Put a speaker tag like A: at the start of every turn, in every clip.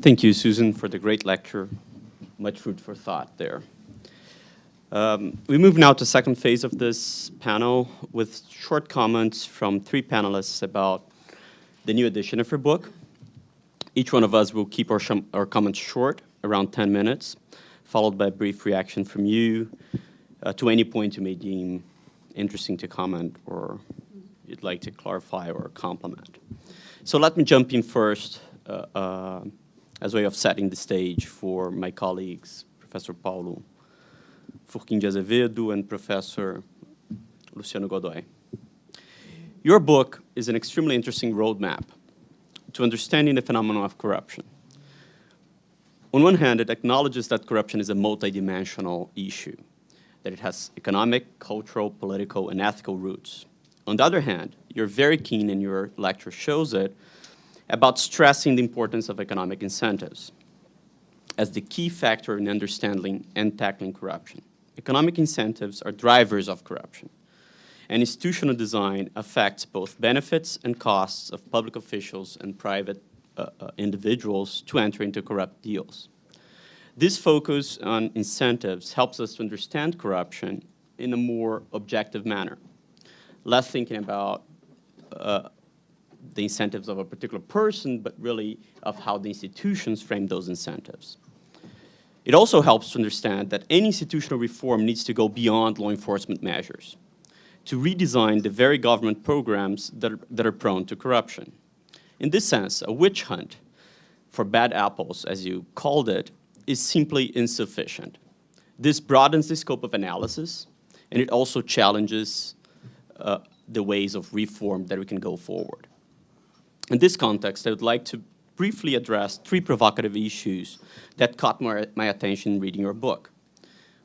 A: Thank you, Susan, for the great lecture. Much food for thought there. We move now to the second phase of this panel with short comments from three panelists about the new edition of her book. Each one of us will keep our comments short, around 10 minutes, followed by a brief reaction from you to any point you may deem interesting to comment or you'd like to clarify or complement. So let me jump in first as a way of setting the stage for my colleagues, Professor Paulo Furquim de Azevedo and Professor Luciano Godoy. Your book is an extremely interesting roadmap to understanding the phenomenon of corruption. On one hand, it acknowledges that corruption is a multidimensional issue, that it has economic, cultural, political, and ethical roots. On the other hand, you're very keen, and your lecture shows it, about stressing the importance of economic incentives as the key factor in understanding and tackling corruption. Economic incentives are drivers of corruption, and institutional design affects both benefits and costs of public officials and private individuals to enter into corrupt deals. This focus on incentives helps us to understand corruption in a more objective manner, less thinking about the incentives of a particular person, but really of how the institutions frame those incentives. It also helps to understand that any institutional reform needs to go beyond law enforcement measures to redesign the very government programs that are prone to corruption. In this sense, a witch hunt for bad apples, as you called it, is simply insufficient. This broadens the scope of analysis, and it also challenges the ways of reform that we can go forward. In this context, I would like to briefly address three provocative issues that caught my attention reading your book.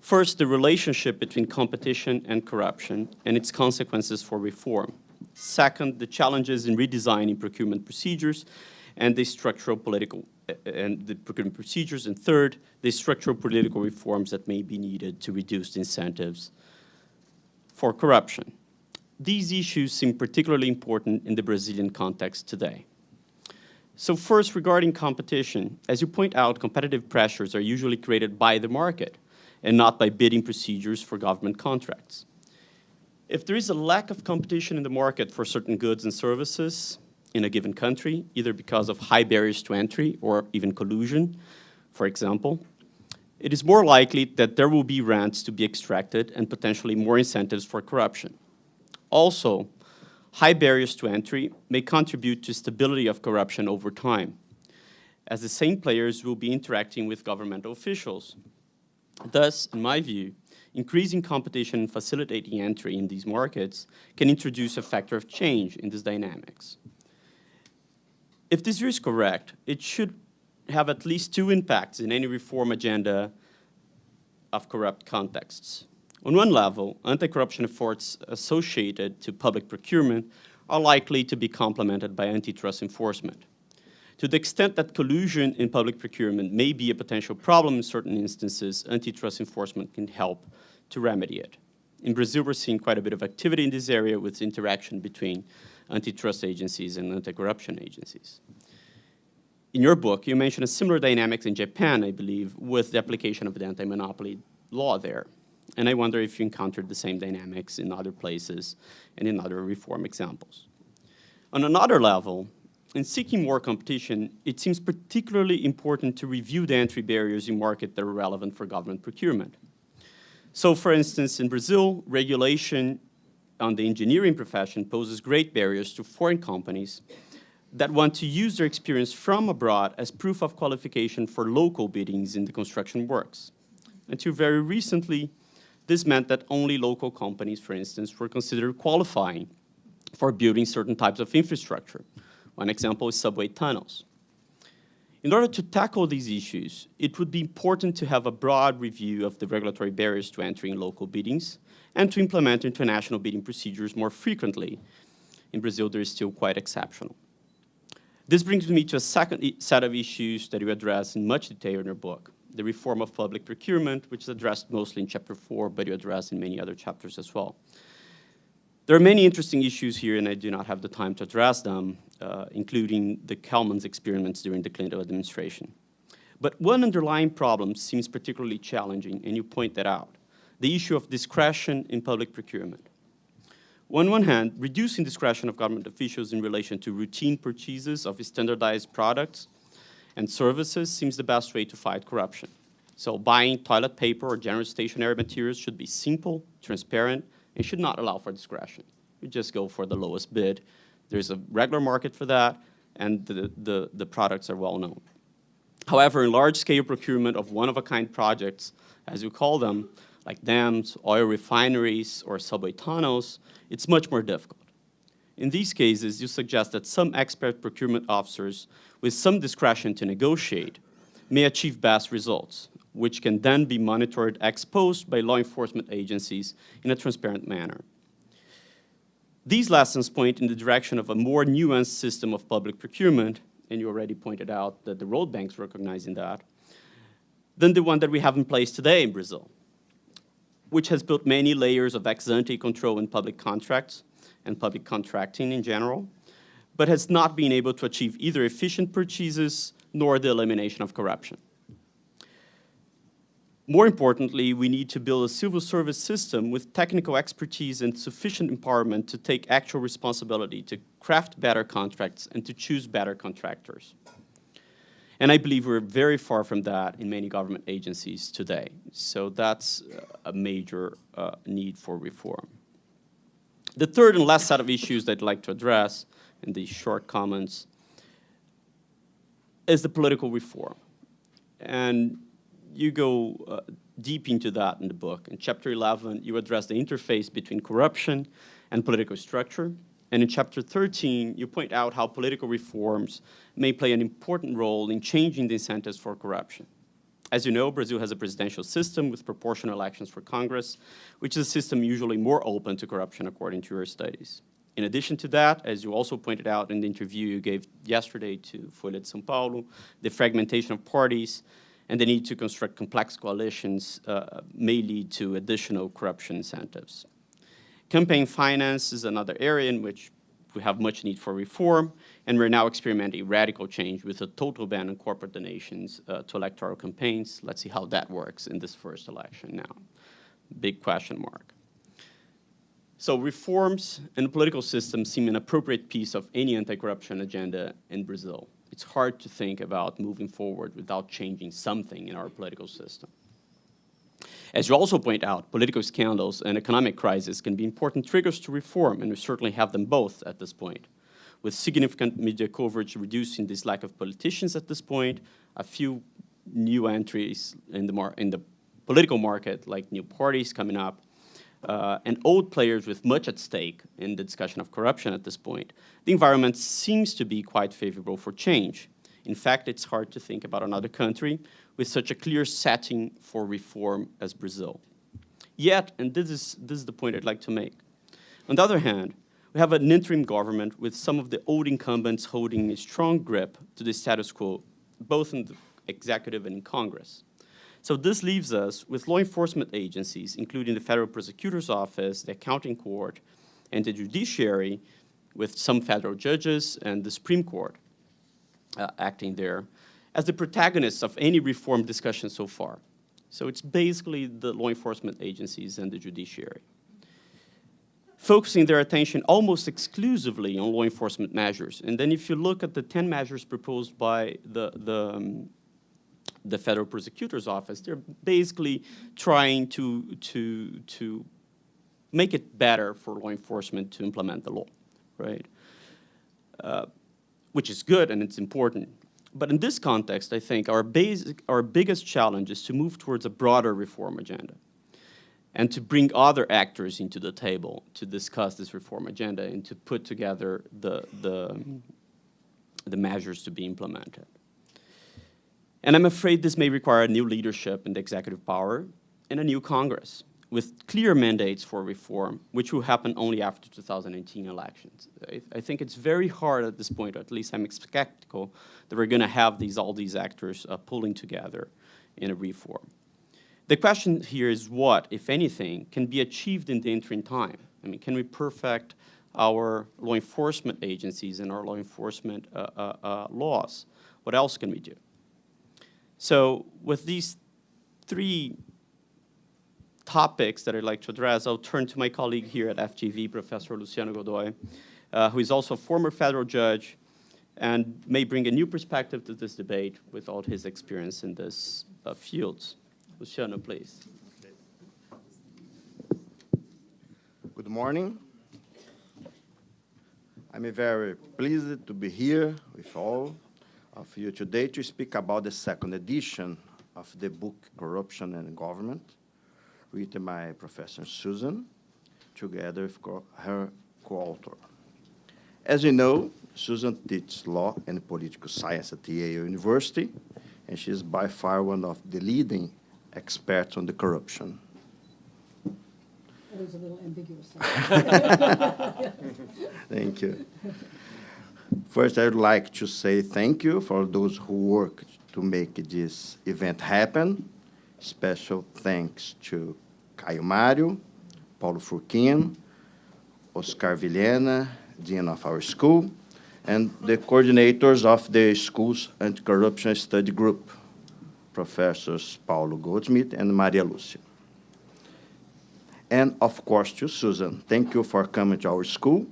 A: First, the relationship between competition and corruption and its consequences for reform. Second, the challenges in redesigning procurement procedures and the structural political procurement procedures. And third, the structural political reforms that may be needed to reduce the incentives for corruption. These issues seem particularly important in the Brazilian context today. So first, regarding competition, as you point out, competitive pressures are usually created by the market and not by bidding procedures for government contracts. If there is a lack of competition in the market for certain goods and services in a given country, either because of high barriers to entry or even collusion, for example, it is more likely that there will be rents to be extracted and potentially more incentives for corruption. Also, high barriers to entry may contribute to stability of corruption over time, as the same players will be interacting with governmental officials. Thus, in my view, increasing competition and facilitating entry in these markets can introduce a factor of change in these dynamics. If this view is correct, it should have at least two impacts in any reform agenda of corrupt contexts. On one level, anti-corruption efforts associated to public procurement are likely to be complemented by antitrust enforcement. To the extent that collusion in public procurement may be a potential problem in certain instances, antitrust enforcement can help to remedy it. In Brazil, we're seeing quite a bit of activity in this area with interaction between antitrust agencies and anti-corruption agencies. In your book, you mention a similar dynamics in Japan, I believe, with the application of the anti-monopoly law there. And I wonder if you encountered the same dynamics in other places and in other reform examples. On another level, in seeking more competition, it seems particularly important to review the entry barriers in markets that are relevant for government procurement. So, for instance, in Brazil, regulation on the engineering profession poses great barriers to foreign companies that want to use their experience from abroad as proof of qualification for local biddings in the construction works. Until very recently, this meant that only local companies, for instance, were considered qualifying for building certain types of infrastructure. One example is subway tunnels. In order to tackle these issues, it would be important to have a broad review of the regulatory barriers to entering local biddings and to implement international bidding procedures more frequently. In Brazil, they're still quite exceptional. This brings me to a second set of issues that you address in much detail in your book, the reform of public procurement, which is addressed mostly in Chapter 4, but you address in many other chapters as well. There are many interesting issues here, and I do not have the time to address them, including the Kelman's experiments during the Clinton administration. But one underlying problem seems particularly challenging, and you point that out: the issue of discretion in public procurement. On one hand, reducing discretion of government officials in relation to routine purchases of standardized products and services seems the best way to fight corruption. So buying toilet paper or general stationery materials should be simple, transparent, and should not allow for discretion. You just go for the lowest bid. There's a regular market for that, and the products are well known. However, in large-scale procurement of one-of-a-kind projects, as you call them, like dams, oil refineries, or subway tunnels, it's much more difficult. In these cases, you suggest that some expert procurement officers with some discretion to negotiate may achieve best results, which can then be monitored ex post by law enforcement agencies in a transparent manner. These lessons point in the direction of a more nuanced system of public procurement, and you already pointed out that the road banks recognizing that, than the one that we have in place today in Brazil, which has built many layers of ex-ante control in public contracts and public contracting in general, but has not been able to achieve either efficient purchases nor the elimination of corruption. More importantly, we need to build a civil service system with technical expertise and sufficient empowerment to take actual responsibility, to craft better contracts, and to choose better contractors. And I believe we're very far from that in many government agencies today. So that's a major need for reform. The third and last set of issues that I'd like to address in these short comments is the political reform. And you go deep into that in the book. In Chapter 11, you address the interface between corruption and political structure. And in Chapter 13, you point out how political reforms may play an important role in changing the incentives for corruption. As you know, Brazil has a presidential system with proportional elections for Congress, which is a system usually more open to corruption according to your studies. In addition to that, as you also pointed out in the interview you gave yesterday to Folha de São Paulo, the fragmentation of parties and the need to construct complex coalitions may lead to additional corruption incentives. Campaign finance is another area in which we have much need for reform, and we're now experimenting radical change with a total ban on corporate donations to electoral campaigns. Let's see how that works in this first election now. Big question mark. So reforms in the political system seem an appropriate piece of any anti-corruption agenda in Brazil. It's hard to think about moving forward without changing something in our political system. As you also point out, political scandals and economic crisis can be important triggers to reform, and we certainly have them both at this point. With significant media coverage reducing this lack of politicians at this point, a few new entries in the political market, like new parties coming up, and old players with much at stake in the discussion of corruption at this point, the environment seems to be quite favorable for change. In fact, it's hard to think about another country with such a clear setting for reform as Brazil. Yet, and this is the point I'd like to make, on the other hand, we have an interim government with some of the old incumbents holding a strong grip to the status quo, both in the executive and in Congress. So this leaves us with law enforcement agencies, including the Federal Prosecutor's Office, the Accounting Court, and the Judiciary, with some federal judges and the Supreme Court acting there, as the protagonists of any reform discussion so far. So it's basically the law enforcement agencies and the judiciary, focusing their attention almost exclusively on law enforcement measures. And then if you look at the 10 measures proposed by the Federal Prosecutor's Office, they're basically trying to make it better for law enforcement to implement the law, right? Which is good and it's important. But in this context, I think our biggest challenge is to move towards a broader reform agenda and to bring other actors into the table to discuss this reform agenda and to put together the measures to be implemented. And I'm afraid this may require a new leadership in the executive power and a new Congress with clear mandates for reform, which will happen only after 2018 elections. I think it's very hard at this point, or at least I'm skeptical, that we're going to have all these actors pulling together in a reform. The question here is what, if anything, can be achieved in the interim time? I mean, can we perfect our law enforcement agencies and our law enforcement laws? What else can we do? So with these three topics that I'd like to address, I'll turn to my colleague here at FGV, Professor Luciano Godoy, who is also a former federal judge and may bring a new perspective to this debate with all his experience in this field. Luciano, please.
B: Good morning. I'm very pleased to be here with all of you today to speak about the second edition of the book Corruption and Government, written by Professor Susan, together with her co-author. As you know, Susan teaches law and political science at Yale University, and she is by far one of the leading experts on the corruption.
C: It was a little ambiguous.
B: Thank you. First, I would like to say thank you for those who worked to make this event happen. Special thanks to Caio Mário, Paulo Furquim, Oscar Vilhena, Dean of our school, and the coordinators of the school's anti-corruption study group, Professors Paulo Goldsmith and Maria Lúcia. And, of course, to Susan. Thank you for coming to our school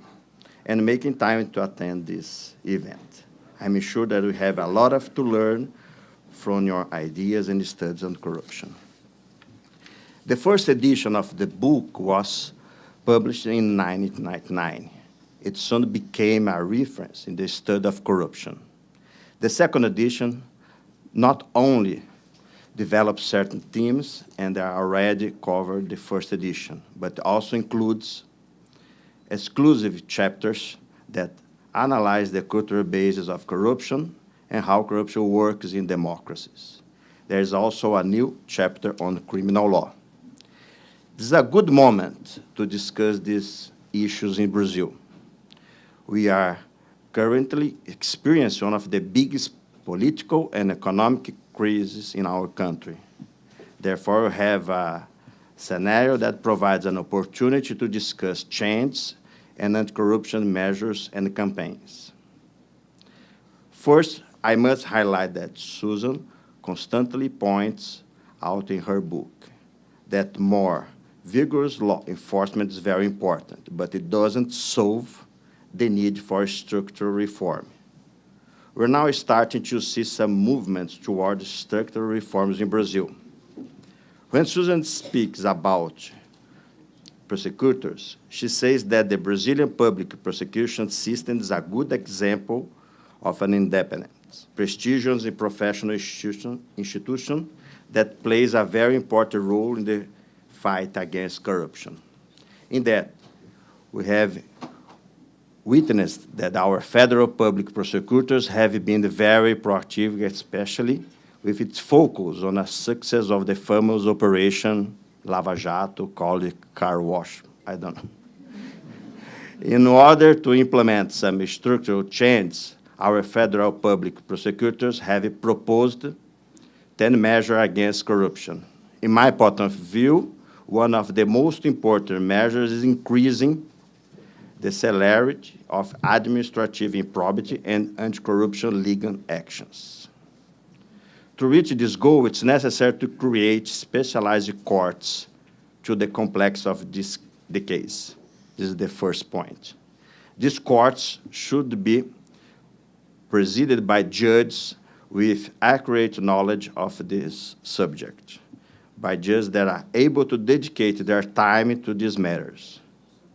B: and making time to attend this event. I'm sure that we have a lot to learn from your ideas and studies on corruption. The first edition of the book was published in 1999. It soon became a reference in the study of corruption. The second edition not only develops certain themes and are already covered the first edition, but also includes exclusive chapters that analyze the cultural basis of corruption and how corruption works in democracies. There is also a new chapter on criminal law. This is a good moment to discuss these issues in Brazil. We are currently experiencing one of the biggest political and economic crises in our country. Therefore, we have a scenario that provides an opportunity to discuss change and anti-corruption measures and campaigns. First, I must highlight that Susan constantly points out in her book that more vigorous law enforcement is very important, but it doesn't solve the need for structural reform. We're now starting to see some movements toward structural reforms in Brazil. When Susan speaks about prosecutors, she says that the Brazilian public prosecution system is a good example of an independent, prestigious and professional institution that plays a very important role in the fight against corruption. In that, we have witnessed that our federal public prosecutors have been very proactive, especially with its focus on the success of the famous Operation Lava Jato, called car wash, I don't know. In order to implement some structural change, our federal public prosecutors have proposed 10 measures against corruption. In my point of view, one of the most important measures is increasing the celerity of administrative improbity and anti-corruption legal actions. To reach this goal, it's necessary to create specialized courts to the complex of the case. This is the first point. These courts should be presided by judges with accurate knowledge of this subject, by judges that are able to dedicate their time to these matters.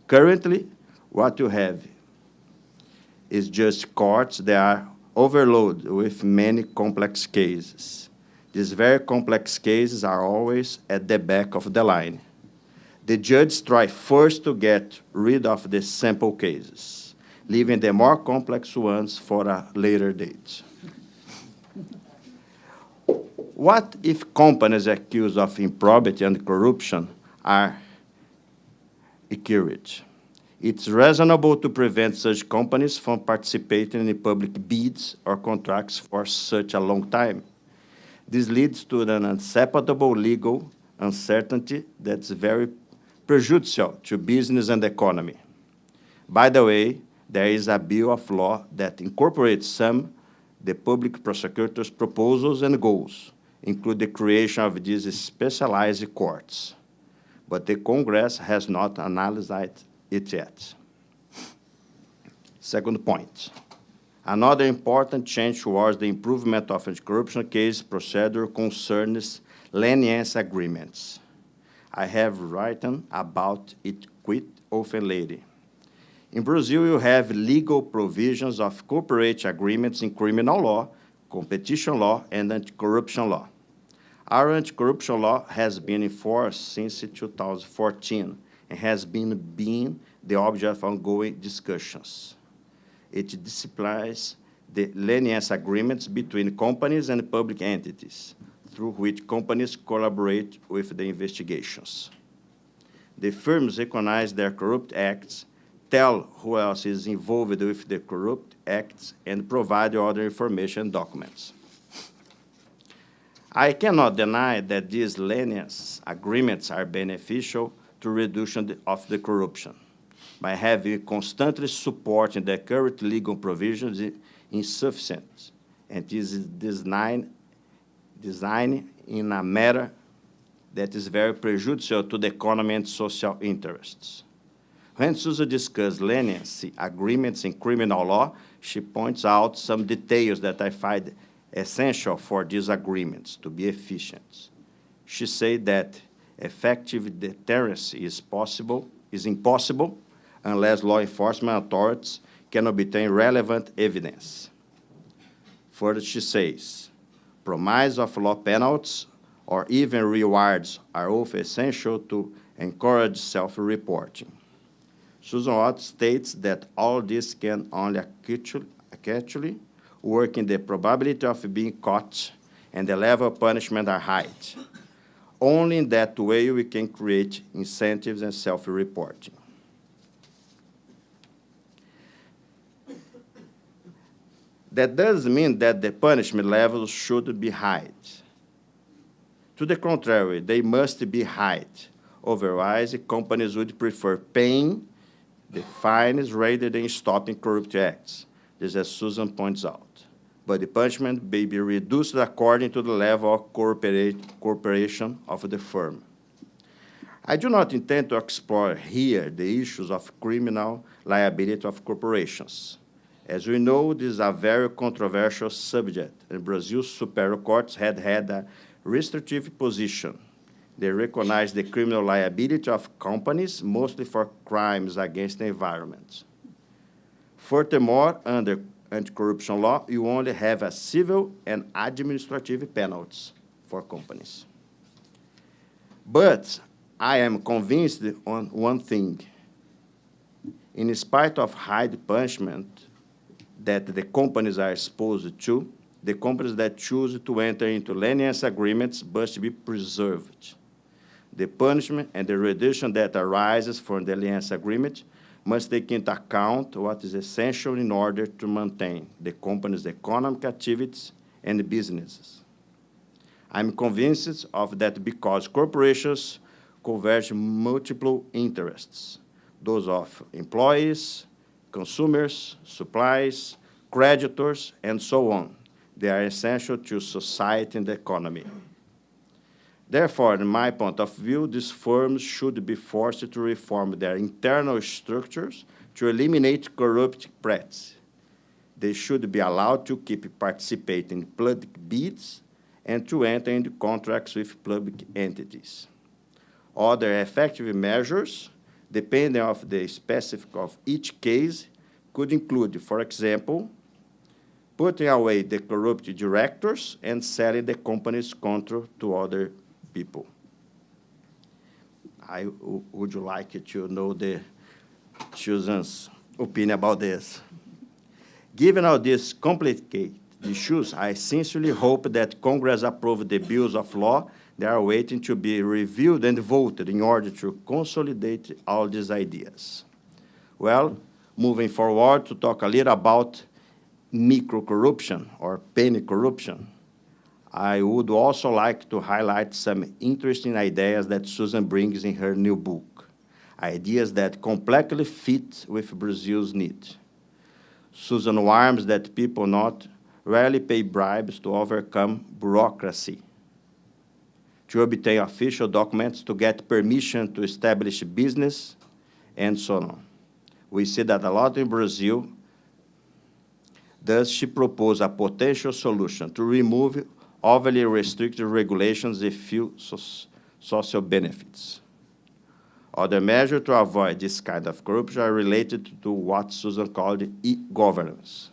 B: Currently, what you have is just courts that are overloaded with many complex cases. These very complex cases are always at the back of the line. The judges try first to get rid of the simple cases, leaving the more complex ones for a later date. What if companies accused of improbity and corruption are accurate? It's reasonable to prevent such companies from participating in public bids or contracts for such a long time. This leads to an unacceptable legal uncertainty that's very prejudicial to business and economy. By the way, there is a bill of law that incorporates some the public prosecutor's proposals and goals, include the creation of these specialized courts, but the Congress has not analyzed it yet. Second point, another important change towards the improvement of anti-corruption case procedure concerns leniency agreements. I have written about it quite often lately. In Brazil, you have legal provisions of cooperative agreements in criminal law, competition law, and anti-corruption law. Our anti-corruption law has been in force since 2014 and has been the object of ongoing discussions. It disciplines the leniency agreements between companies and public entities, through which companies collaborate with the investigations. The firms recognize their corrupt acts, tell who else is involved with the corrupt acts, and provide other information and documents. I cannot deny that these leniency agreements are beneficial to reduction of the corruption. By having constantly supporting the current legal provisions is insufficient, and is designed in a manner that is very prejudicial to the economy and social interests. When Susan discusses leniency agreements in criminal law, she points out some details that I find essential for these agreements to be efficient. She said that effective deterrence is impossible unless law enforcement authorities can obtain relevant evidence. Further, she says, promise of law penalties or even rewards are often essential to encourage self-reporting. Susan Rose states that all this can only actually work in the probability of being caught and the level of punishment are high. Only in that way we can create incentives and self-reporting. That doesn't mean that the punishment levels should be high. To the contrary, they must be high. Otherwise, companies would prefer paying the fines rather than stopping corrupt acts. This, as Susan points out. But the punishment may be reduced according to the level of cooperation of the firm. I do not intend to explore here the issues of criminal liability of corporations. As we know, this is a very controversial subject, and Brazil's superior courts had a restrictive position. They recognize the criminal liability of companies, mostly for crimes against the environment. Furthermore, under anti-corruption law, you only have a civil and administrative penalties for companies. But I am convinced on one thing. In spite of high punishment that the companies are exposed to, the companies that choose to enter into leniency agreements must be preserved. The punishment and the reduction that arises from the leniency agreement must take into account what is essential in order to maintain the company's economic activities and businesses. I'm convinced of that because corporations converge multiple interests, those of employees, consumers, suppliers, creditors, and so on. They are essential to society and the economy. Therefore, in my point of view, these firms should be forced to reform their internal structures to eliminate corrupt practices. They should be allowed to keep participating in public bids and to enter into contracts with public entities. Other effective measures, depending on the specific of each case, could include, for example, putting away the corrupt directors and selling the company's control to other people. Would you like to know Susan's opinion about this? Given all these complicated issues, I sincerely hope that Congress approve the bills of law that are waiting to be reviewed and voted in order to consolidate all these ideas. Well, moving forward to talk a little about micro-corruption or penny corruption, I would also like to highlight some interesting ideas that Susan brings in her new book, ideas that completely fit with Brazil's needs. Susan warns that people not rarely pay bribes to overcome bureaucracy, to obtain official documents, to get permission to establish business, and so on. We see that a lot in Brazil. Does she propose a potential solution to remove overly restrictive regulations and few social benefits? Other measures to avoid this kind of corruption are related to what Susan called e-governance.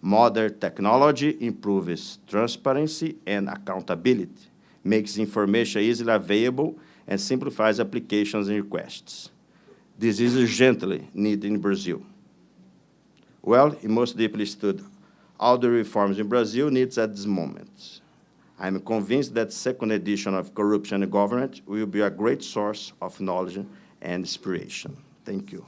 B: Modern technology improves transparency and accountability, makes information easily available, and simplifies applications and requests. This is urgently needed in Brazil. Well, he most deeply stood all the reforms in Brazil needs at this moment. I'm convinced that second edition of Corruption and Government will be a great source of knowledge and inspiration. Thank you.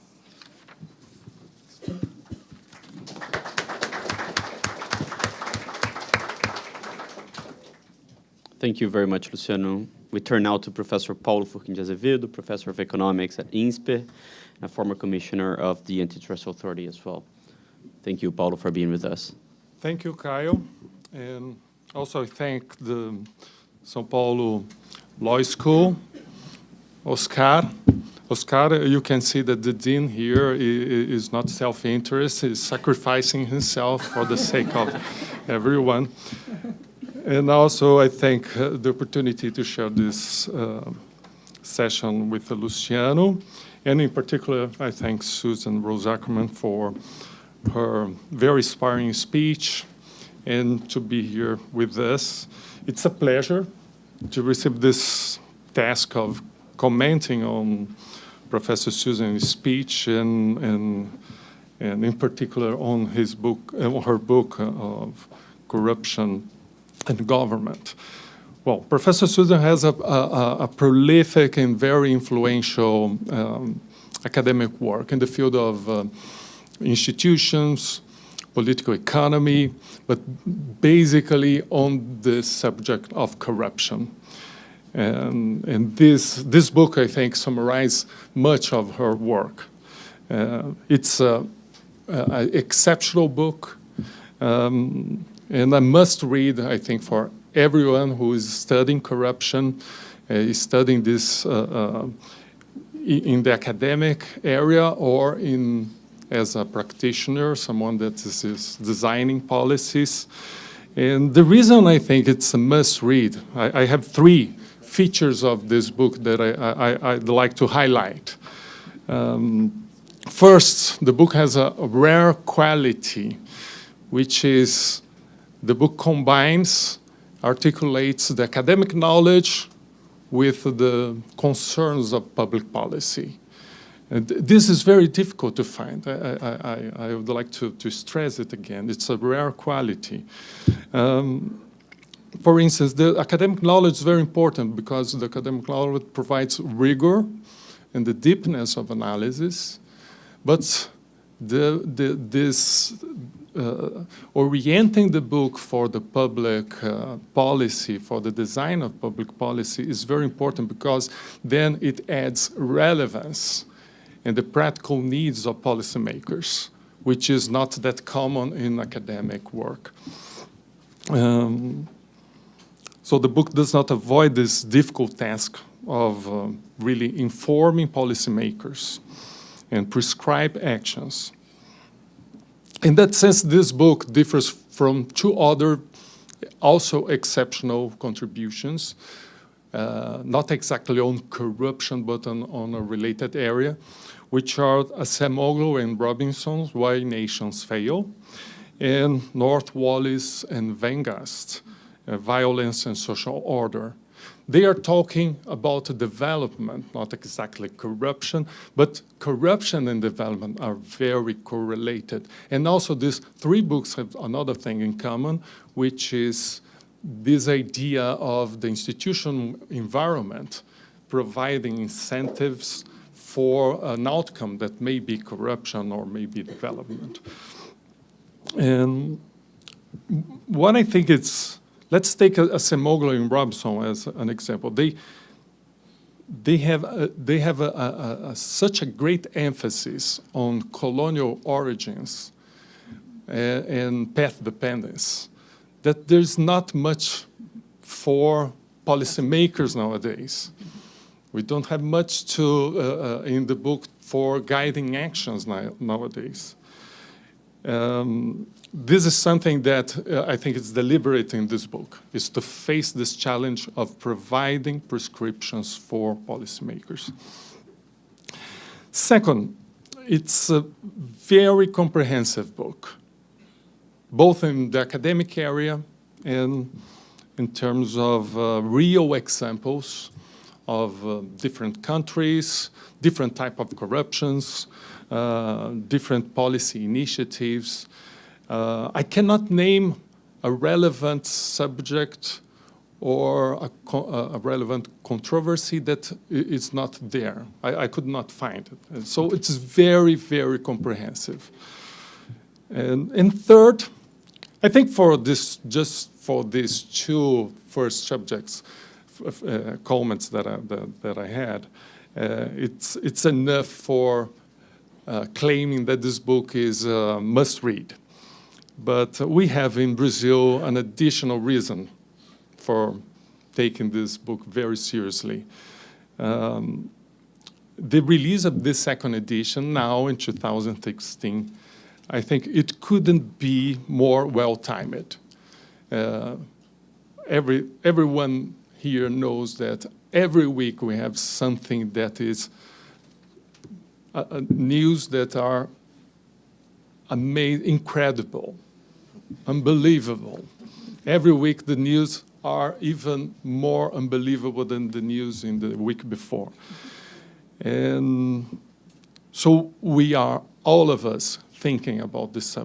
A: Thank you very much, Luciano. We turn now to Professor Paulo Furquim de Azevedo, Professor of Economics at INSPE, and a former commissioner of the Antitrust Authority as well. Thank you, Paulo, for being with us.
C: Thank you, Kyle. And also I thank the São Paulo Law School, Oscar. Oscar, you can see that the dean here is not self-interest, he's sacrificing himself for the sake of everyone. And also, I thank the opportunity to share this session with Luciano. And in particular, I thank Susan Rose-Ackerman for her very inspiring speech and to be here with us. It's a pleasure to receive this task of commenting on Professor Susan's speech and in particular on his book, her book of Corruption and Government. Well, Professor Susan has a prolific and very influential academic work in the field of institutions, political economy, but basically on the subject of corruption. And this book, I think, summarizes much of her work. It's an exceptional book. And a must-read, I think, for everyone who is studying corruption, is studying this in the academic area or as a practitioner, someone that is designing policies. And the reason I think it's a must-read, I have three features of this book that I'd like to highlight. First, the book has a rare quality, which is the book combines, articulates the academic knowledge with the concerns of public policy. And this is very difficult to find. I would like to stress it again. It's a rare quality. For instance, the academic knowledge is very important because the academic knowledge provides rigor and the deepness of analysis, but orienting the book for the public policy, for the design of public policy is very important because then it adds relevance in the practical needs of policymakers, which is not that common in academic work. So the book does not avoid this difficult task of really informing policymakers and prescribe actions. In that sense, this book differs from two other also exceptional contributions, not exactly on corruption, but on a related area, which are Acemoglu and Robinson's Why Nations Fail, and North Wallis and Vengast, Violence and Social Order. They are talking about development, not exactly corruption, but corruption and development are very correlated. And also these three books have another thing in common, which is this idea of the institutional environment providing incentives for an outcome that may be corruption or may be development. And what I think it's, let's take Acemoglu and Robinson as an example. They have such a great emphasis on colonial origins and path dependence that there's not much for policymakers nowadays. We don't have much to in the book for guiding actions nowadays. This is something that I think is deliberate in this book, is to face this challenge of providing prescriptions for policymakers. Second, it's a very comprehensive book, both in the academic area and in terms of real examples of different countries, different type of corruptions, different policy initiatives. I cannot name a relevant subject or a relevant controversy that is not there. I could not find it. And so it's very, very comprehensive. And third, I think for this, just for these two first subjects, comments that I had, it's enough for claiming that this book is must read. But we have in Brazil an additional reason for taking this book very seriously. The release of this second edition now in 2016, I think it couldn't be more well-timed. Everyone here knows that every week we have something that is news that are incredible, unbelievable. Every week the news are even more unbelievable than the news in the week before. And so we are, all of us, thinking about this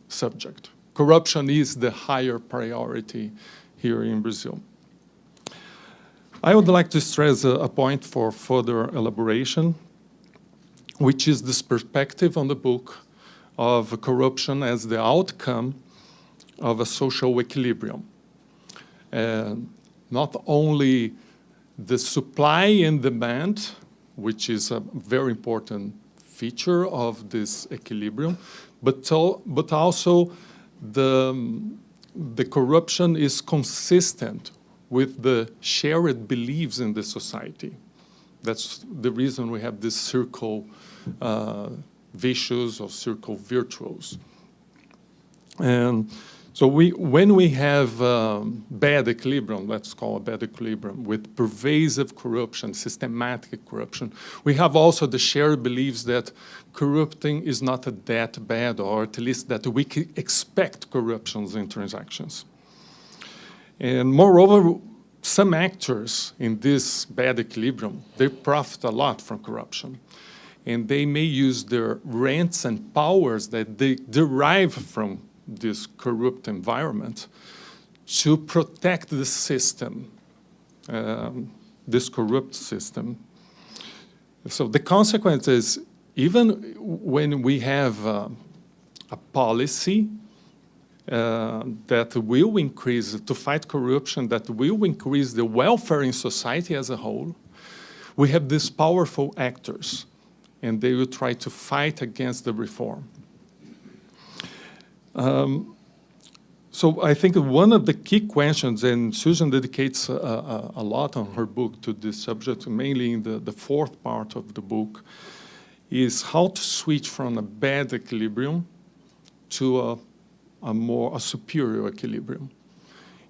C: subject. Corruption is the higher priority here in Brazil. I would like to stress a point for further elaboration, which is this perspective on the book of corruption as the outcome of a social equilibrium. Not only the supply and demand, which is a very important feature of this equilibrium, but also the corruption is consistent with the shared beliefs in the society. That's the reason we have this circle vicious or circle virtuous. And so when we have bad equilibrium, let's call it bad equilibrium, with pervasive corruption, systematic corruption, we have also the shared beliefs that corrupting is not that bad, or at least that we can expect corruptions in transactions. And moreover, some actors in this bad equilibrium, they profit a lot from corruption. And they may use their rents and powers that they derive from this corrupt environment to protect the system, this corrupt system. So the consequence is, even when we have a policy that will increase, to fight corruption, that will increase the welfare in society as a whole, we have these powerful actors, and they will try to fight against the reform. So I think one of the key questions, and Susan dedicates a lot on her book to this subject, mainly in the fourth part of the book, is how to switch from a bad equilibrium to a superior equilibrium,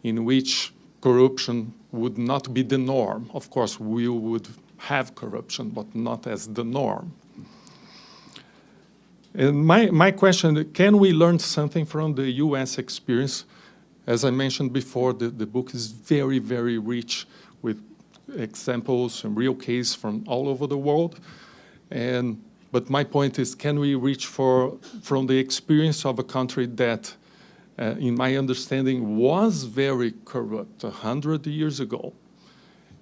C: in which corruption would not be the norm. Of course, we would have corruption, but not as the norm. And my question, can we learn something from the US experience? As I mentioned before, the book is very, very rich with examples and real cases from all over the world. But my point is, can we reach from the experience of a country that, in my understanding, was very corrupt 100 years ago,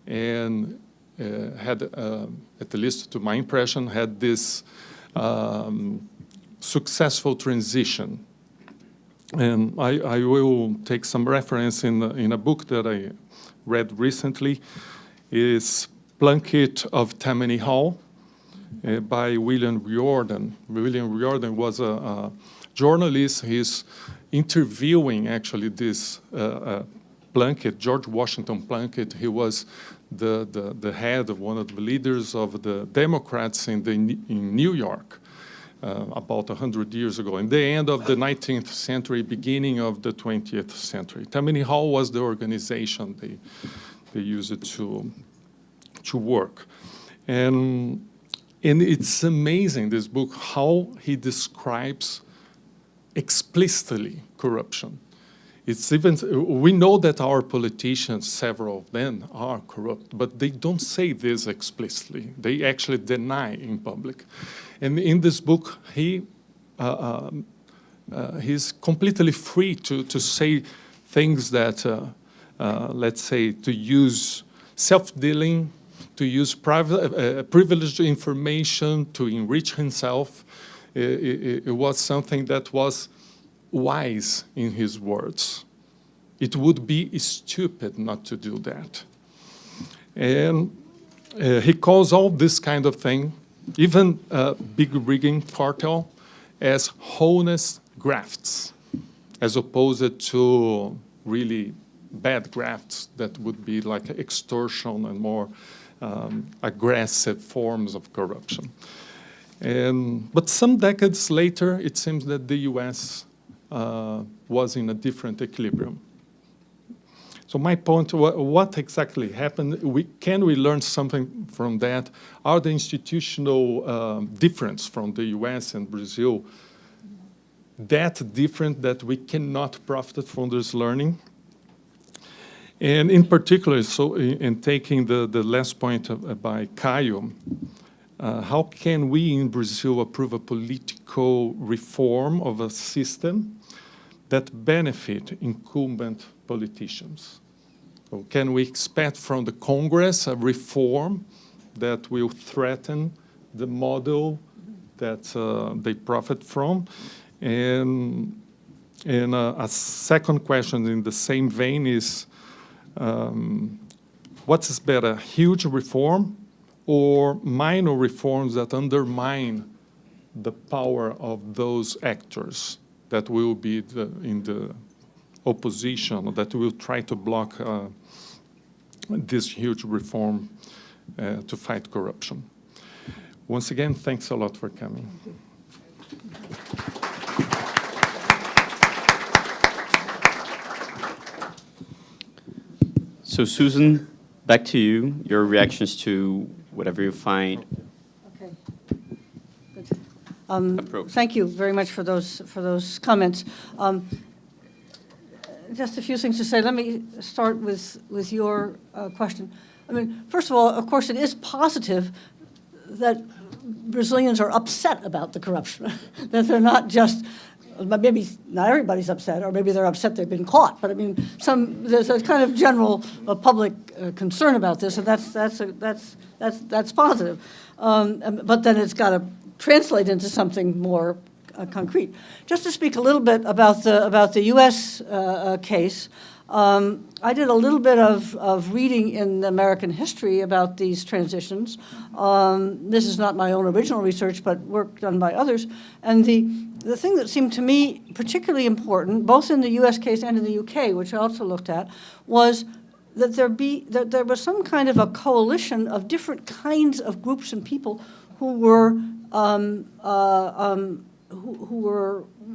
C: and had, at least to my impression, had this successful transition. And I will take some reference in a book that I read recently. Is Plunkett of Tammany Hall by William Riordan. William Riordan was a journalist. He's interviewing actually this Plunkett, George Washington Plunkett. He was the head of one of the leaders of the Democrats in New York about 100 years ago, in the end of the 19th century, beginning of the 20th century. Tammany Hall was the organization they used it to work. And it's amazing, this book, how he describes explicitly corruption. It's even, we know that our politicians, several of them, are corrupt, but they don't say this explicitly. They actually deny in public. And in this book, he's completely free to say things that, let's say, to use self-dealing, to use privileged information to enrich himself. It was something that was wise in his words. It would be stupid not to do that. And he calls all this kind of thing, even big rigging cartel, as honest grafts, as opposed to really bad grafts that would be like extortion and more aggressive forms of corruption. But some decades later, it seems that the US was in a different equilibrium. So my point, what exactly happened? Can we learn something from that? Are the institutional difference from the US and Brazil that different that we cannot profit from this learning? And in particular, so in taking the last point by Caio, how can we in Brazil approve a political reform of a system that benefit incumbent politicians? So can we expect from the Congress a reform that will threaten the model that they profit from? And a second question in the same vein is, what is better, huge reform or minor reforms that undermine the power of those actors that will be in the opposition, that will try to block this huge reform to fight corruption? Once again, thanks a lot for coming.
A: So Susan, back to you, your reactions to whatever you find.
D: Okay, good. Thank you very much for those comments. Just a few things to say. Let me start with your question. I mean, first of all, of course, it is positive that Brazilians are upset about the corruption, that they're not just, maybe not everybody's upset, or maybe they're upset they've been caught. But I mean, there's a kind of general public concern about this, and that's positive. But then it's got to translate into something more concrete. Just to speak a little bit about the U.S. Case. I did a little bit of reading in American history about these transitions. This is not my own original research, but work done by others. And the thing that seemed to me particularly important, both in the U.S. case and in the U.K., which I also looked at, was that there was some kind of a coalition of different kinds of groups and people who were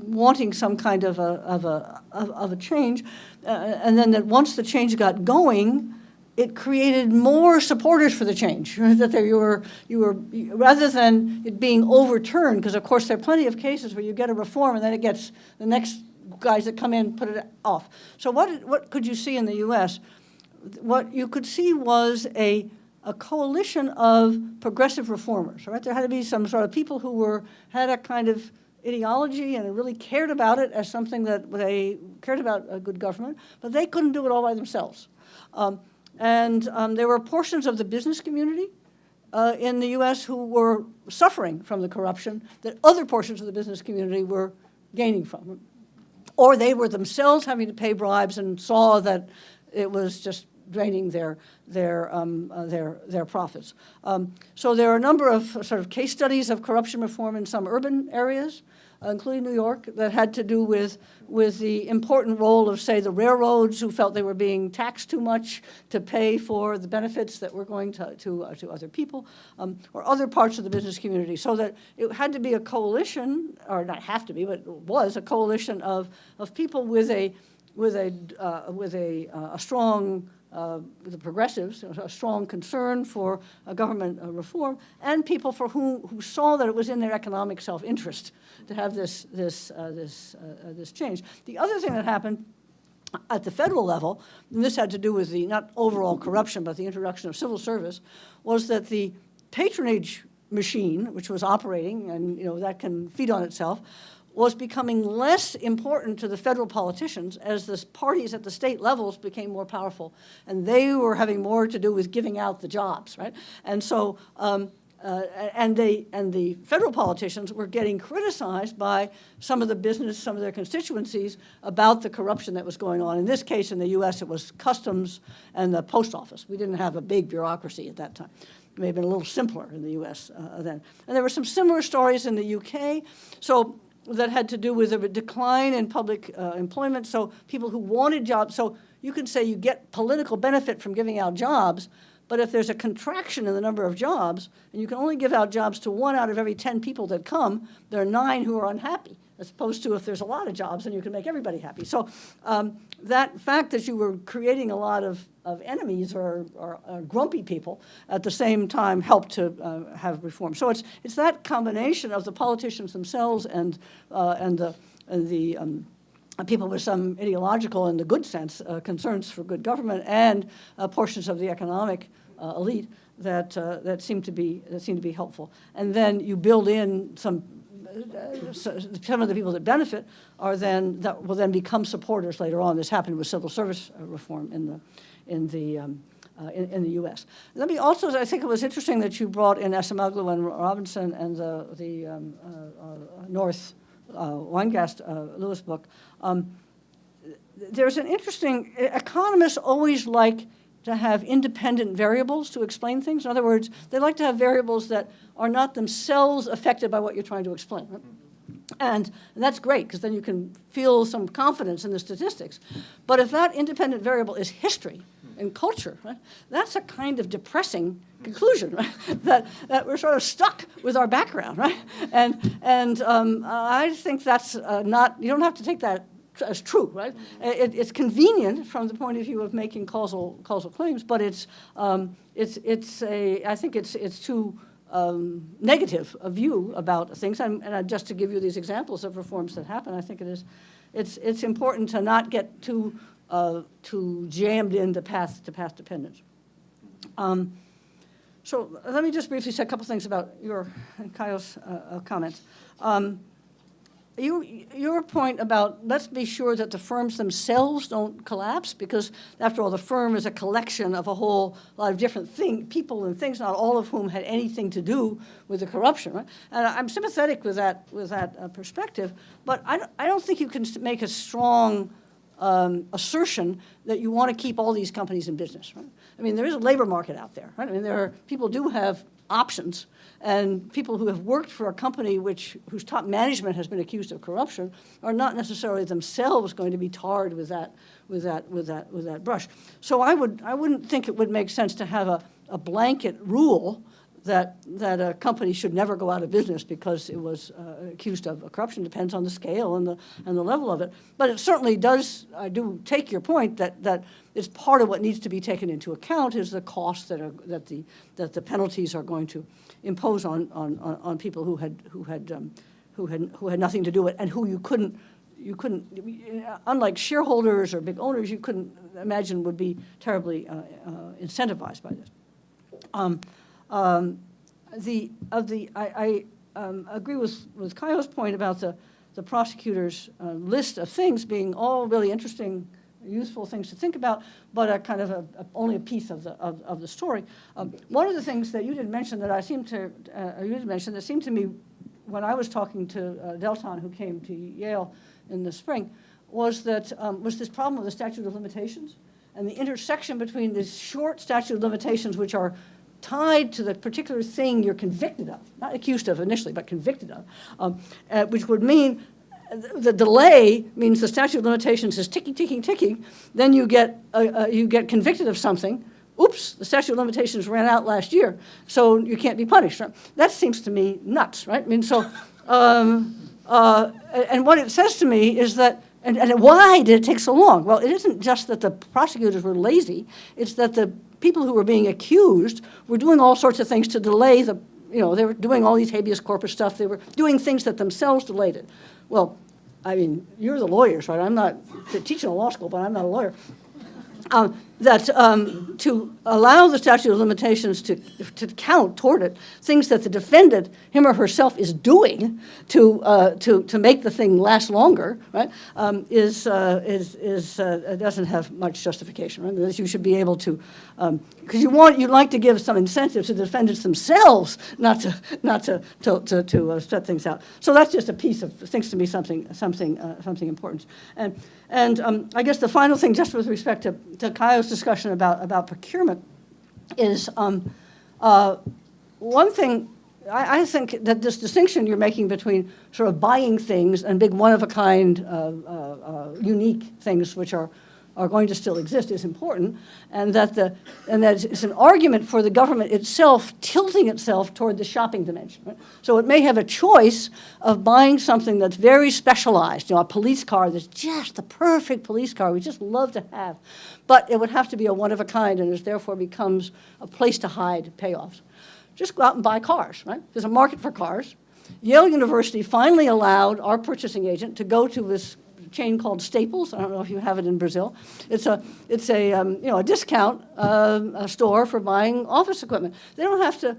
D: wanting some kind of a change, and then that once the change got going, it created more supporters for the change. That you were rather than it being overturned, because of course there are plenty of cases where you get a reform and then it gets the next guys that come in put it off. So what could you see in the U.S.? What you could see was a coalition of progressive reformers. Right, there had to be some sort of people who had a kind of ideology and really cared about it as something that they cared about a good government, but they couldn't do it all by themselves. There were portions of the business community in the U.S. who were suffering from the corruption that other portions of the business community were gaining from. Or they were themselves having to pay bribes and saw that it was just draining their profits. So there are a number of sort of case studies of corruption reform in some urban areas. including New York, that had to do with the important role of, say, the railroads, who felt they were being taxed too much to pay for the benefits that were going to other people, or other parts of the business community. So that it had to be a coalition, or not have to be, but it was a coalition of people with a strong, the progressives, a strong concern for government reform, and people for who saw that it was in their economic self-interest to have this change. The other thing that happened at the federal level, and this had to do with the not overall corruption, but the introduction of civil service, was that the patronage machine, which was operating, and that can feed on itself, was becoming less important to the federal politicians as the parties at the state levels became more powerful, and they were having more to do with giving out the jobs, right? And so, and the federal politicians were getting criticized by some of their constituencies about the corruption that was going on. In this case, in the U.S., it was customs and the post office. We didn't have a big bureaucracy at that time. It may have been a little simpler in the U.S. Then. And there were some similar stories in the U.K. So that had to do with a decline in public employment, so people who wanted jobs. So you can say you get political benefit from giving out jobs, but if there's a contraction in the number of jobs, and you can only give out jobs to 1 out of every 10 people that come, there are 9 who are unhappy, as opposed to if there's a lot of jobs, then you can make everybody happy. So that fact that you were creating a lot of enemies or grumpy people at the same time helped to have reform. So it's that combination of the politicians themselves and the people with some ideological, in the good sense, concerns for good government, and portions of the economic elite that seem to be helpful. And then you build in some of the people that benefit that will then become supporters later on. This happened with civil service reform in the U.S. Let me also, I think it was interesting that you brought in Esamoglu and Robinson and the North Weingast Lewis book. There's an interesting, economists always like to have independent variables to explain things. In other words, they like to have variables that are not themselves affected by what you're trying to explain. Right? And that's great, because then you can feel some confidence in the statistics. But if that independent variable is history and culture, right, that's a kind of depressing conclusion, right? that we're sort of stuck with our background, right? And I think that's not, you don't have to take that as true, right? It's convenient from the point of view of making causal claims, but I think it's too negative a view about things. And just to give you these examples of reforms that happen, I think it's important to not get too jammed into path dependence. So let me just briefly say a couple things about your and Kayo's comments. Your point about let's be sure that the firms themselves don't collapse, because after all, the firm is a collection of a whole lot of different people and things, not all of whom had anything to do with the corruption, right? And I'm sympathetic with that perspective, but I don't think you can make a strong assertion that you want to keep all these companies in business, right? I mean, there is a labor market out there, right? I mean, people do have options, and people who have worked for a company whose top management has been accused of corruption are not necessarily themselves going to be tarred with that brush. So I wouldn't think it would make sense to have a blanket rule that a company should never go out of business because it was accused of corruption. Depends on the scale and the level of it. But it certainly does. I do take your point that it's part of what needs to be taken into account is the costs that the penalties are going to impose on people who had nothing to do with it, and who you couldn't, unlike shareholders or big owners, you couldn't imagine would be terribly incentivized by this. I agree with Kayo's point about the prosecutor's list of things being all really interesting, useful things to think about, but a kind of only a piece of the story. One of the things that you didn't mention that seemed to me when I was talking to Delton, who came to Yale in the spring, was this problem of the statute of limitations and the intersection between this short statute of limitations, which are tied to the particular thing you're convicted of, not accused of initially, but convicted of, which would mean the delay means the statute of limitations is ticking, ticking, ticking. Then you get convicted of something. Oops, the statute of limitations ran out last year, so you can't be punished. Right? That seems to me nuts, right? I mean, so, and what it says to me is that, and why did it take so long? Well, it isn't just that the prosecutors were lazy, it's that the people who were being accused were doing all sorts of things to delay the, they were doing all these habeas corpus stuff, they were doing things that themselves delayed it. Well, I mean, you're the lawyers, right? I'm not teaching a law school, but I'm not a lawyer. To allow the statute of limitations to count toward it, things that the defendant, him or herself, is doing to make the thing last longer, right? Doesn't have much justification. Right? Because you should be able to, because you'd like to give some incentive to the defendants themselves not to set things out. So that's just a piece of things to me something important. And I guess the final thing, just with respect to Kaio's discussion about procurement, is one thing. I think that this distinction you're making between sort of buying things and big one-of-a-kind, unique things which are going to still exist is important, and that it's an argument for the government itself tilting itself toward the shopping dimension. Right? So it may have a choice of buying something that's very specialized, a police car that's just the perfect police car we just love to have, but it would have to be a one-of-a-kind, and it therefore becomes a place to hide payoffs. Just go out and buy cars, right? There's a market for cars. Yale University finally allowed our purchasing agent to go to this chain called Staples. I don't know if you have it in Brazil. It's a discount store for buying office equipment. They don't have to.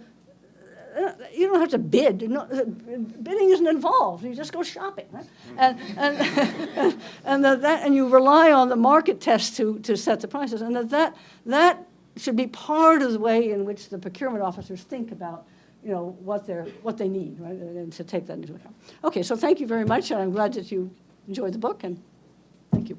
D: You don't have to bid. Bidding isn't involved. You just go shopping, right? And you rely on the market test to set the prices, and that should be part of the way in which the procurement officers think about what they need, right, and to take that into account. Okay, so thank you very much, and I'm glad that you enjoyed the book, and thank you.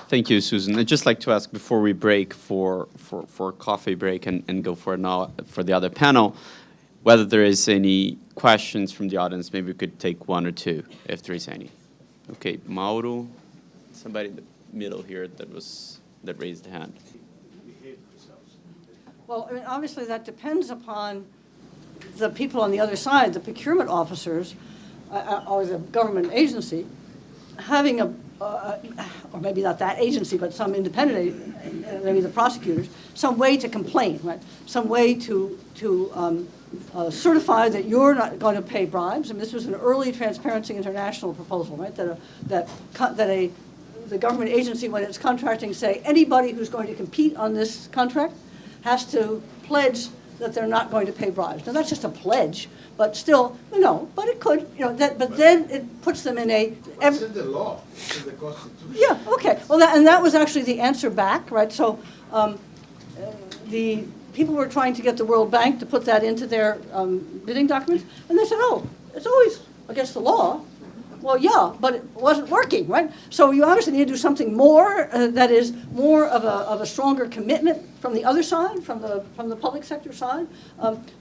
A: Thank you, Susan. I'd just like to ask before we break for a coffee break and go for the other panel, whether there is any questions from the audience. Maybe we could take one or two, if there is any. Okay, Mauro, somebody in the middle here that raised a hand.
D: Well, I mean, obviously that depends upon the people on the other side, the procurement officers, or the government agency, having or maybe not that agency, but some independent, maybe the prosecutors, some way to complain, right? Some way to certify that you're not going to pay bribes. I mean, this was an early Transparency International proposal, right? The government agency, when it's contracting, say anybody who's going to compete on this contract has to pledge that they're not going to pay bribes. Now, that's just a pledge, but still, but it could, but then it puts them in a...
E: It's in the law, it's in the Constitution.
D: Yeah, okay. Well, and that was actually the answer back, right? So the people were trying to get the World Bank to put that into their bidding documents, and they said, oh, it's always against the law. Well, yeah, but it wasn't working, right? So you obviously need to do something more that is more of a stronger commitment from the other side, from the public sector side,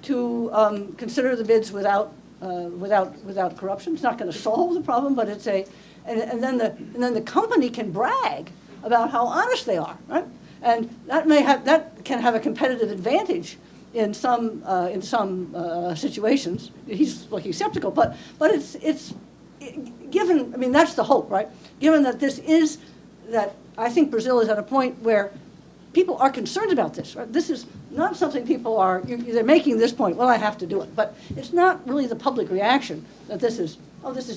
D: to consider the bids without corruption. It's not going to solve the problem, but it's and then the company can brag about how honest they are, right? And that can have a competitive advantage in some situations. He's looking skeptical, but it's. Given, I mean, that's the hope, right? Given that that I think Brazil is at a point where people are concerned about this, right? This is not something people they're making this point, well, I have to do it. But it's not really the public reaction that this is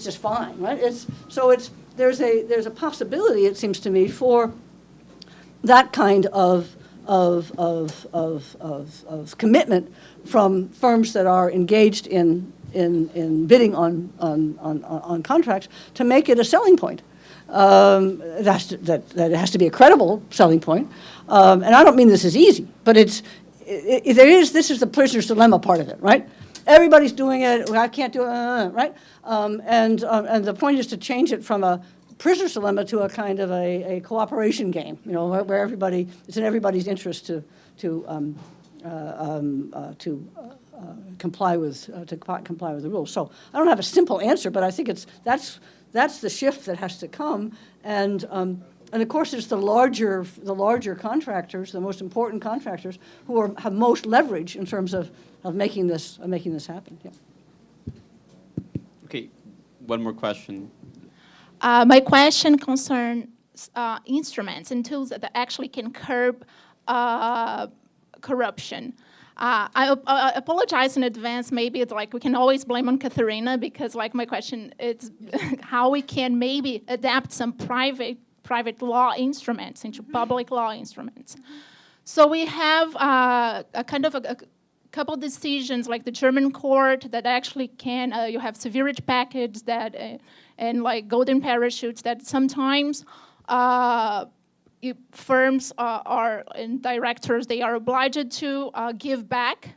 D: just fine, right? There's a possibility, it seems to me, for that kind of commitment from firms that are engaged in bidding on contracts to make it a selling point. That has to be a credible selling point. And I don't mean this is easy, but this is the prisoner's dilemma part of it, right? Everybody's doing it, I can't do it, right? And the point is to change it from a prisoner's dilemma to a kind of a cooperation game, you know, where everybody, it's in everybody's interest to comply with the rules. So I don't have a simple answer, but I think that's the shift that has to come, and of course it's the larger contractors, the most important contractors, who have most leverage in terms of making this happen. Yeah.
A: Okay, one more question.
F: My question concerns instruments and tools that actually can curb corruption. I apologize in advance. Maybe it's like we can always blame on Katharina, because like my question is how we can maybe adapt some private law instruments into public law instruments. So we have a kind of a couple decisions, like the German court, that actually can, you have severity package that, and like golden parachutes that sometimes firms and directors, they are obliged to give back.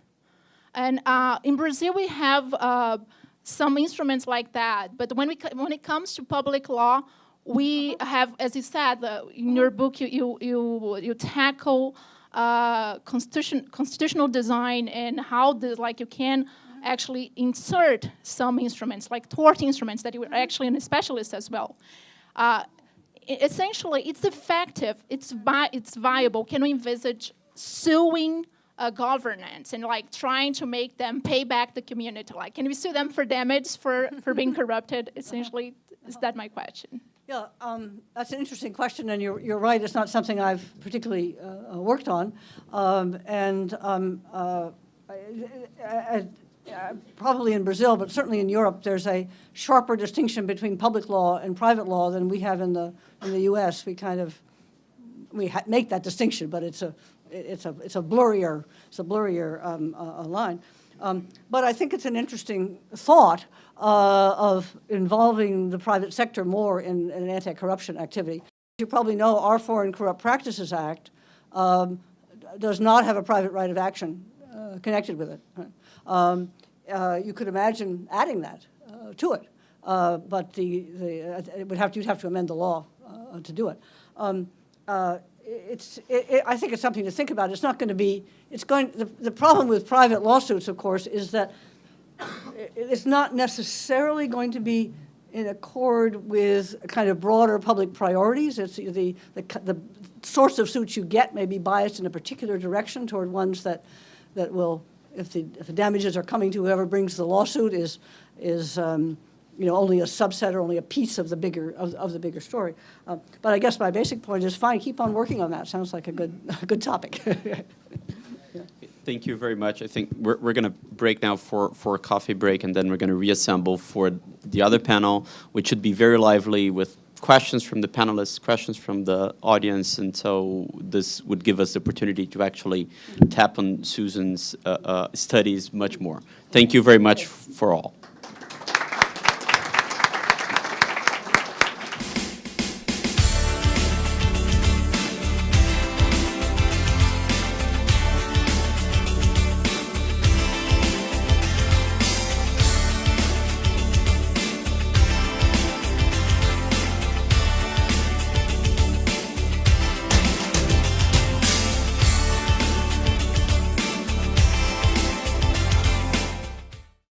F: And in Brazil, we have some instruments like that. But when it comes to public law, we have, as you said, in your book, you tackle constitutional design and how you can actually insert some instruments, like tort instruments, that you were actually a specialist as well. Essentially, it's effective, it's viable. Can we envisage suing governance and like trying to make them pay back the community? Like, can we sue them for damage for being corrupted? Essentially, is that my question?
D: Yeah, that's an interesting question, and you're right. It's not something I've particularly worked on, probably in Brazil, but certainly in Europe, there's a sharper distinction between public law and private law than we have in the U.S. We kind of make that distinction, but it's a blurrier line. But I think it's an interesting thought of involving the private sector more in an anti-corruption activity. You probably know our Foreign Corrupt Practices Act does not have a private right of action connected with it. You could imagine adding that to it, but you'd have to amend the law to do it. I think it's something to think about. It's not going to be. The problem with private lawsuits, of course, is that it's not necessarily going to be in accord with kind of broader public priorities. It's the sorts of suits you get may be biased in a particular direction toward ones that will, if the damages are coming to whoever brings the lawsuit, is only a subset or only a piece of the bigger story. But I guess my basic point is fine. Keep on working on that. Sounds like a good topic. Yeah.
A: Thank you very much. I think we're going to break now for a coffee break, and then we're going to reassemble for the other panel, which should be very lively with questions from the panelists, questions from the audience, and so this would give us the opportunity to actually tap on Susan's studies much more. Thank you very much for all.